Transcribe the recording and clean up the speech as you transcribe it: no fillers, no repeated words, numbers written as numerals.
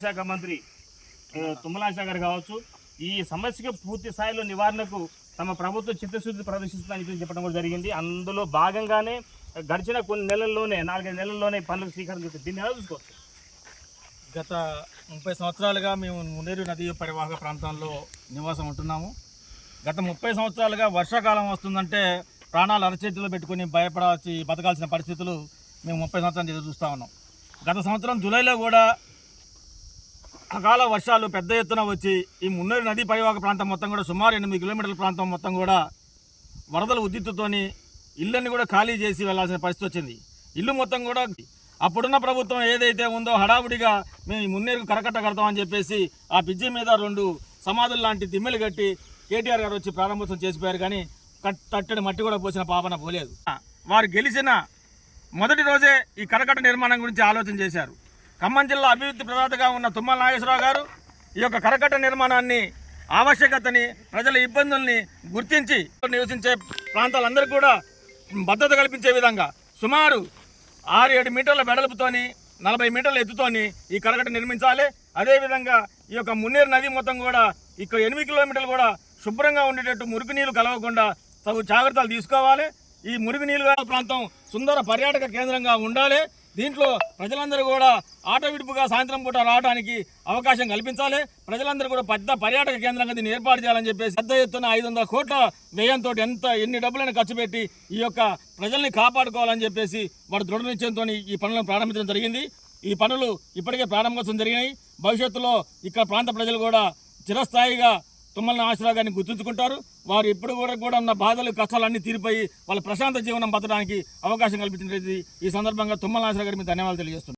శాఖ మంత్రి తుమ్మల నాగేశ్వరరావు గారు కావచ్చు ఈ సమస్యకు పూర్తి స్థాయిలో నివారణకు తమ ప్రభుత్వం చిత్తశుద్ధి ప్రదర్శిస్తుందని చెప్పడం కూడా జరిగింది. అందులో భాగంగానే గడిచిన కొన్ని నెలల్లోనే 4-5 నెలల్లోనే పనులకు శ్రీకారం చుట్టింది. దీన్ని ఎలా చూసుకోవచ్చు? గత 30 సంవత్సరాలుగా మేము మున్నేరు నదీ పరివాహక ప్రాంతంలో నివాసం ఉంటున్నాము. గత 30 సంవత్సరాలుగా వర్షాకాలం వస్తుందంటే ప్రాణాలు అరచేతిలో పెట్టుకుని భయపడాల్సి బతకాల్సిన పరిస్థితులు మేము 30 సంవత్సరాలు ఎదురు చూస్తూ ఉన్నాం. గత సంవత్సరం జూలైలో కూడా అకాల వర్షాలు పెద్ద ఎత్తున వచ్చి ఈ మున్నేరు నదీ పరివాహక ప్రాంతం మొత్తం కూడా సుమారు 8 కిలోమీటర్ల ప్రాంతం మొత్తం కూడా వరదల ఉద్రిక్తతోని ఇళ్ళని కూడా ఖాళీ చేసి వెళ్లాల్సిన పరిస్థితి వచ్చింది. ఇల్లు మొత్తం కూడా అప్పుడున్న ప్రభుత్వం ఏదైతే ఉందో హడావుడిగా మేము ఈ మున్నేరుకు కరకట్ట కడతామని చెప్పేసి ఆ పిజ్జి మీద 2 సమాధులు లాంటి దిమ్మెలు కట్టి కేటీఆర్ గారు వచ్చి ప్రారంభోత్సవం చేసిపోయారు. కానీ తట్టడి మట్టి కూడా పోసిన పాపన పోలేదు. వారు గెలిచిన మొదటి రోజే ఈ కరకట్ట నిర్మాణం గురించి ఆలోచన చేశారు. ఖమ్మం జిల్లా అభివృద్ధి ప్రదాతగా ఉన్న తుమ్మల నాగేశ్వరరావు గారు ఈ యొక్క కరకట్ట నిర్మాణాన్ని ఆవశ్యకతని ప్రజల ఇబ్బందుల్ని గుర్తించి నివసించే ప్రాంతాలందరికీ కూడా భద్రత కల్పించే విధంగా సుమారు 6-7 మీటర్ల వెడల్పుతోని 40 మీటర్ల ఎత్తుతోని ఈ కరకట్ట నిర్మించాలి. అదేవిధంగా ఈ యొక్క మున్నేరు నది మొత్తం కూడా ఇక్కడ 8 కిలోమీటర్లు కూడా శుభ్రంగా ఉండేటట్టు మురుగునీళ్ళు కలవకుండా తగు జాగ్రత్తలు తీసుకోవాలి. ఈ మురుగునీళ్ళ ప్రాంతం సుందర పర్యాటక కేంద్రంగా ఉండాలి. దీంట్లో ప్రజలందరూ కూడా ఆటో విడుపుగా సాయంత్రం పూట రావడానికి అవకాశం కల్పించాలి. ప్రజలందరూ కూడా పెద్ద పర్యాటక కేంద్రంగా దీన్ని ఏర్పాటు చేయాలని చెప్పేసి పెద్ద ఎత్తున 500 కోట్ల వ్యయంతో ఎన్ని డబ్బులను ఖర్చు పెట్టి ఈ యొక్క ప్రజల్ని కాపాడుకోవాలని చెప్పేసి వాడు దృఢ నిశ్చయంతో ఈ పనులను ప్రారంభించడం జరిగింది. ఈ పనులు ఇప్పటికే ప్రారంభోత్సవం జరిగినాయి. భవిష్యత్తులో ఇక్కడ ప్రాంత ప్రజలు కూడా చిరస్థాయిగా తుమ్మల నాగేశ్వరరావు గారిని గుర్తుంచుకుంటారు. వారు ఇప్పుడు కూడా ఉన్న బాధలు కష్టాలన్నీ తీరిపోయి వాళ్ళ ప్రశాంత జీవనం బతకడానికి అవకాశం కల్పించినది. ఈ సందర్భంగా తుమ్మల నాగేశ్వరరావు గారికి ధన్యవాదాలు తెలియజేస్తున్నారు.